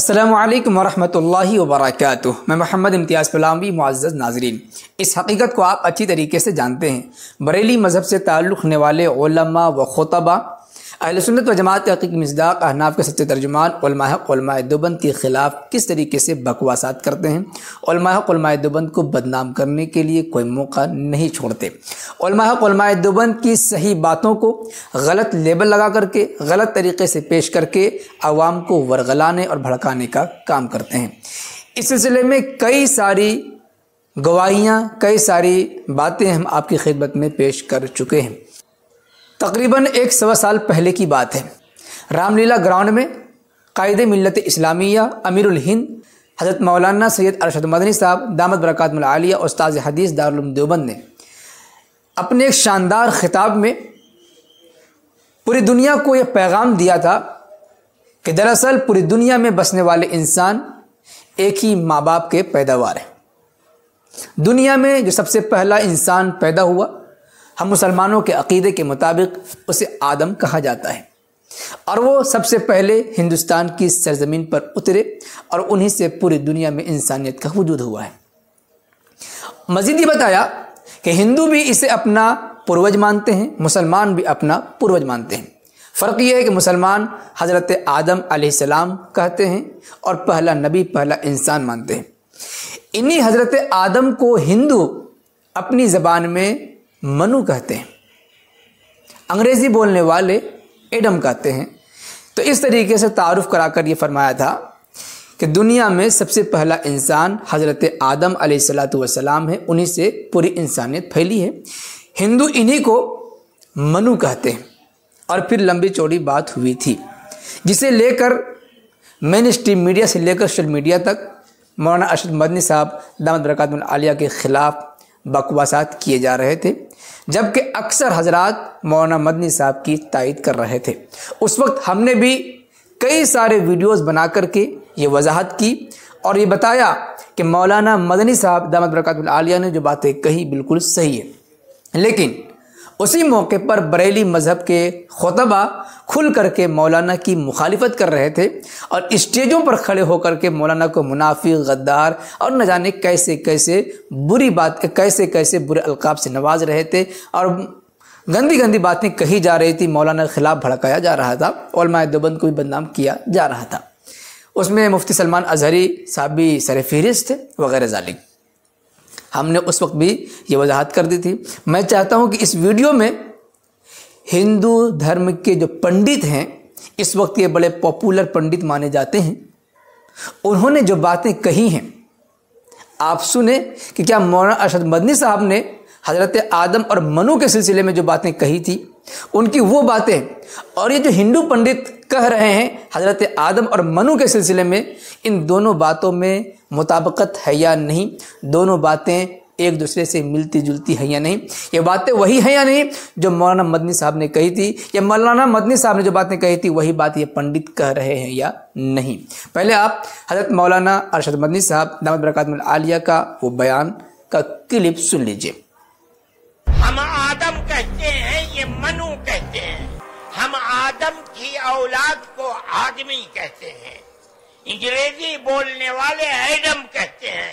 السلام علیکم ورحمۃ اللہ وبرکاتہ۔ میں محمد امتیاز پلاوی۔ معزز ناظرین، اس حقیقت کو آپ اچھی طریقے سے جانتے ہیں، بریلی مذہب سے تعلق رکھنے والے علماء و خطبہ اہل سنت و جماعت کے حقیقی مصداق احناف کے سچے ترجمان علماء حق علماء دیوبند کے خلاف کس طریقے سے بکواسات کرتے ہیں، علماء حق علماء دیوبند کو بدنام کرنے کے لیے کوئی موقع نہیں چھوڑتے، علماء حق علماء دیوبند کی صحیح باتوں کو غلط لیبل لگا کر کے غلط طریقے سے پیش کر کے عوام کو ورغلانے اور بھڑکانے کا کام کرتے ہیں۔ اس سلسلے میں کئی ساری گواہیاں، کئی ساری باتیں ہم آپ کی خدمت میں پیش کر چکے ہیں۔ تقریباً 100 سال پہلے کی بات ہے، رام لیلا گراؤنڈ میں قائد ملت اسلامیہ امیر الہند حضرت مولانا سید ارشد مدنی صاحب دامت برکاتہم العالیہ استاذ حدیث دارالعلوم دیوبند نے اپنے ایک شاندار خطاب میں پوری دنیا کو یہ پیغام دیا تھا کہ دراصل پوری دنیا میں بسنے والے انسان ایک ہی ماں باپ کے پیداوار ہیں۔ دنیا میں جو سب سے پہلا انسان پیدا ہوا، ہم مسلمانوں کے عقیدے کے مطابق اسے آدم کہا جاتا ہے، اور وہ سب سے پہلے ہندوستان کی سرزمین پر اترے اور انہی سے پوری دنیا میں انسانیت کا وجود ہوا ہے۔ مزید یہ بتایا کہ ہندو بھی اسے اپنا پروج مانتے ہیں، مسلمان بھی اپنا پروج مانتے ہیں۔ فرق یہ ہے کہ مسلمان حضرت آدم علیہ السلام کہتے ہیں اور پہلا نبی، پہلا انسان مانتے ہیں۔ انہی حضرت آدم کو ہندو اپنی زبان میں منو کہتے ہیں، انگریزی بولنے والے ایڈم کہتے ہیں۔ تو اس طریقے سے تعارف کرا کر یہ فرمایا تھا کہ دنیا میں سب سے پہلا انسان حضرت آدم علیہ السلام ہے، انہی سے پوری انسانیت پھیلی ہے۔ ہندو انہی کو منو کہتے ہیں، اور پھر لمبی چوڑی بات ہوئی تھی، جسے لے کر مین اسٹریم میڈیا سے لے کر سوشل میڈیا تک مولانا ارشد مدنی صاحب دامت برکاتہم العالیہ کے خلاف بکواسات کیے جا رہے تھے، جبکہ اکثر حضرات مولانا مدنی صاحب کی تائید کر رہے تھے۔ اس وقت ہم نے بھی کئی سارے ویڈیوز بنا کر کے یہ وضاحت کی اور یہ بتایا کہ مولانا مدنی صاحب دامت برکاتہم العالیہ نے جو باتیں کہی بالکل صحیح ہے، لیکن اسی موقع پر بریلی مذہب کے خطبہ کھل کر کے مولانا کی مخالفت کر رہے تھے اور اسٹیجوں پر کھڑے ہو کر کے مولانا کو منافق، غدار اور نہ جانے کیسے کیسے بری بات، کیسے کیسے برے القاب سے نواز رہے تھے اور گندی گندی باتیں کہی جا رہی تھی، مولانا کے خلاف بھڑکایا جا رہا تھا، علماء دیوبند کو بھی بدنام کیا جا رہا تھا۔ اس میں مفتی سلمان اظہری صاحب بھی سر فہرست تھے وغیرہ ذالک۔ ہم نے اس وقت بھی یہ وضاحت کر دی تھی۔ میں چاہتا ہوں کہ اس ویڈیو میں ہندو دھرم کے جو پنڈت ہیں، اس وقت یہ بڑے پاپولر پنڈت مانے جاتے ہیں، انہوں نے جو باتیں کہی ہیں آپ سنیں کہ کیا مولانا ارشد مدنی صاحب نے حضرت آدم اور منو کے سلسلے میں جو باتیں کہی تھی ان کی وہ باتیں، اور یہ جو ہندو پنڈت کہہ رہے ہیں حضرت آدم اور منو کے سلسلے میں، ان دونوں باتوں میں مطابقت ہے یا نہیں، دونوں باتیں ایک دوسرے سے ملتی جلتی ہیں یا نہیں، یہ باتیں وہی ہیں یا نہیں جو مولانا مدنی صاحب نے کہی تھی، یا مولانا مدنی صاحب نے جو باتیں کہی تھی وہی بات یہ پنڈت کہہ رہے ہیں یا نہیں۔ پہلے آپ حضرت مولانا ارشد مدنی صاحب دامت برکاتہم العالیہ کا وہ بیان کا کلپ سن لیجئے۔ ہم آدم کہتے ہیں، یہ منو کہتے ہیں۔ ہم آدم کی اولاد کو آدمی کہتے ہیں، انگریزی بولنے والے ایڈم کہتے ہیں،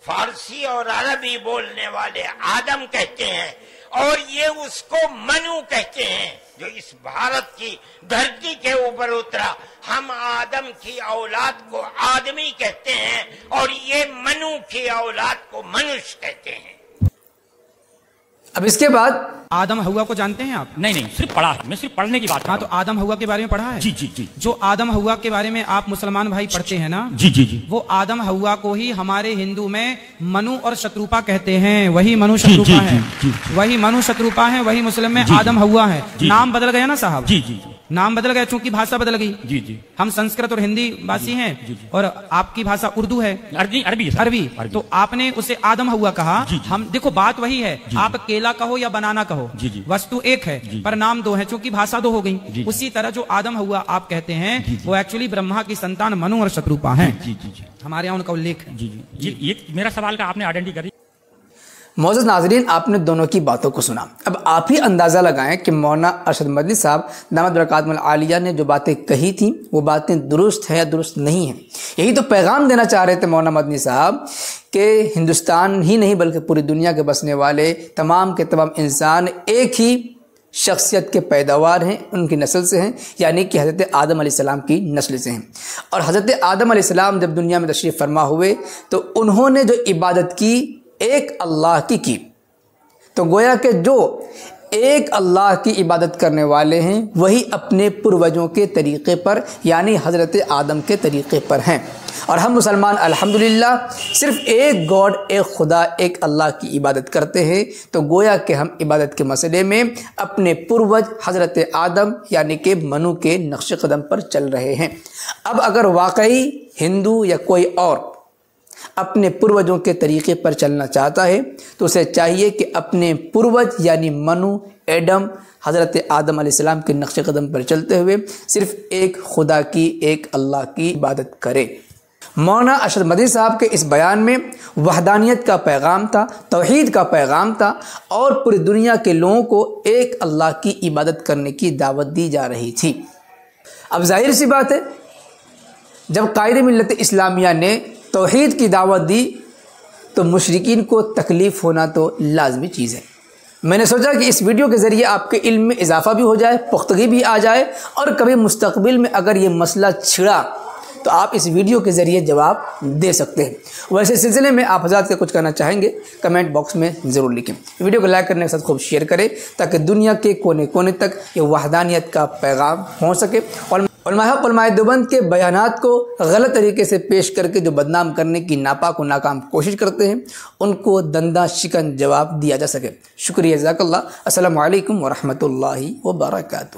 فارسی اور عربی بولنے والے آدم کہتے ہیں، اور یہ اس کو منو کہتے ہیں جو اس بھارت کی دھرتی کے اوپر اترا۔ ہم آدم کی اولاد کو آدمی کہتے ہیں اور یہ منو کی اولاد کو منش کہتے ہیں۔ اب اس کے بعد آدم حوا کو جانتے ہیں آپ؟ نہیں صرف پڑھا ہے، میں صرف پڑھنے کی بات۔ ہاں، تو آدم حوا کے بارے میں پڑھا ہے؟ جی جی جی۔ جو آدم حوا کے بارے میں آپ مسلمان بھائی پڑھتے ہیں نا، جی جی جی، وہ آدم حوا کو ہی ہمارے ہندو میں منو اور شتروپا کہتے ہیں۔ وہی منو شتروپا ہے، وہی منو شتروپا ہے، وہی مسلم میں آدم حوا ہے۔ نام بدل گیا نا صاحب؟ جی جی جی، نام بدل گیا چونکہ بھاشا بدل گئی۔ جی جی، ہم سنسکرت اور ہندی باسی ہیں اور آپ کی بھاشا اردو ہے، عربی، تو آپ نے اسے آدم حوا کہا۔ ہم دیکھو بات وہی ہے، آپ کیلا کہو یا بنانا کہو، وستو ایک ہے پر نام دو ہے، چونکہ بھاشا دو ہو گئی۔ اسی طرح جو آدم حوا آپ کہتے ہیں وہ ایکچولی برہما کی سنتان منو اور شتروپا ہیں۔ ہمارے یہاں ان کا الیکھ ہے۔ جی جی، یہ میرا سوال کا آپ نے آئیڈینٹی کری۔ معزز ناظرین، آپ نے دونوں کی باتوں کو سنا، اب آپ ہی اندازہ لگائیں کہ مولانا ارشد مدنی صاحب دامت برکاتہم العالیہ نے جو باتیں کہی تھیں وہ باتیں درست ہیں یا درست نہیں ہیں۔ یہی تو پیغام دینا چاہ رہے تھے مولانا مدنی صاحب کہ ہندوستان ہی نہیں بلکہ پوری دنیا کے بسنے والے تمام کے تمام انسان ایک ہی شخصیت کے پیداوار ہیں، ان کی نسل سے ہیں، یعنی کہ حضرت آدم علیہ السلام کی نسل سے ہیں۔ اور حضرت آدم علیہ السلام جب دنیا میں تشریف فرما ہوئے تو انہوں نے جو عبادت کی ایک اللہ کی، تو گویا کہ جو ایک اللہ کی عبادت کرنے والے ہیں وہی اپنے پروجوں کے طریقے پر یعنی حضرت آدم کے طریقے پر ہیں، اور ہم مسلمان الحمدللہ صرف ایک گاڈ، ایک خدا، ایک اللہ کی عبادت کرتے ہیں۔ تو گویا کہ ہم عبادت کے مسئلے میں اپنے پروج حضرت آدم یعنی کہ منو کے نقش قدم پر چل رہے ہیں۔ اب اگر واقعی ہندو یا کوئی اور اپنے پروجوں کے طریقے پر چلنا چاہتا ہے تو اسے چاہیے کہ اپنے پروج یعنی منو، ایڈم، حضرت آدم علیہ السلام کے نقش قدم پر چلتے ہوئے صرف ایک خدا کی، ایک اللہ کی عبادت کرے۔ مولانا ارشد مدنی صاحب کے اس بیان میں وحدانیت کا پیغام تھا، توحید کا پیغام تھا، اور پوری دنیا کے لوگوں کو ایک اللہ کی عبادت کرنے کی دعوت دی جا رہی تھی۔ اب ظاہر سی بات ہے، جب قائد ملت اسلامیہ نے توحید کی دعوت دی تو مشرکین کو تکلیف ہونا تو لازمی چیز ہے۔ میں نے سوچا کہ اس ویڈیو کے ذریعے آپ کے علم میں اضافہ بھی ہو جائے، پختگی بھی آ جائے، اور کبھی مستقبل میں اگر یہ مسئلہ چھڑا تو آپ اس ویڈیو کے ذریعے جواب دے سکتے ہیں۔ ویسے سلسلے میں آپ حضرات کا کچھ کہنا چاہیں گے کمنٹ باکس میں ضرور لکھیں۔ ویڈیو کو لائک کرنے کے ساتھ خوب شیئر کریں تاکہ دنیا کے کونے کونے تک یہ وحدانیت کا پیغام پہنچ سکے، اور علماء دیوبند کے بیانات کو غلط طریقے سے پیش کر کے جو بدنام کرنے کی ناپاک و ناکام کوشش کرتے ہیں ان کو دندہ شکن جواب دیا جا سکے۔ شکریہ، جزاک اللہ۔ السلام علیکم ورحمۃ اللہ وبرکاتہ۔